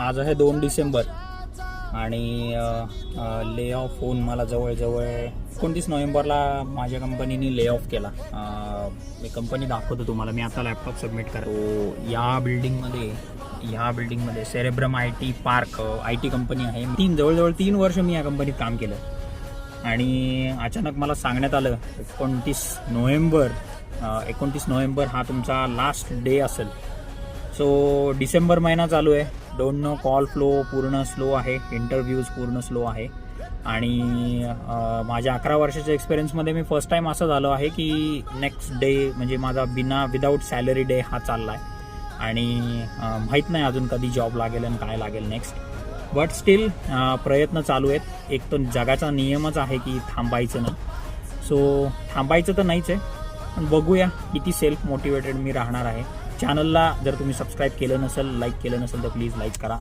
आज आहे 2 डिसेंबर आणि ले ऑफ होऊन मला जवळजवळ 29 नोव्हेंबरला माझ्या कंपनीने ले ऑफ केला. मी कंपनी दाखवतो तुम्हाला. मी आता लॅपटॉप सबमिट करतो. या बिल्डिंगमध्ये cerebrum IT park IT company आहे. जवळजवळ 3 वर्ष मी या कंपनीत काम केलं आणि अचानक मला सांगण्यात आलं 29 नोव्हेंबर हा तुमचा लास्ट डे असेल. सो डिसेंबर महिना चालू आहे. डोंट नो, कॉल फ्लो पूर्ण स्लो आहे, इंटरव्ह्यूज पूर्ण स्लो आहे आणि माझ्या 11 वर्षाच्या एक्सपिरियन्समध्ये मी फर्स्ट टाईम असं झालं आहे की नेक्स्ट डे म्हणजे माझा विदाऊट सॅलरी डे हा चालला आहे आणि माहीत नाही अजून कधी जॉब लागेल आणि काय लागेल नेक्स्ट. बट स्टील प्रयत्न चालू आहेत. एक तर जगाचा नियमच आहे की थांबायचं नाही. सो थांबायचं तर नाहीच आहे, पण बघूया किती सेल्फ मोटिवेटेड मी राहणार आहे. चॅनलला जर तुम्ही सबस्क्राईब केलं नसेल, लाईक केलं नसेल तर प्लीज लाईक करा.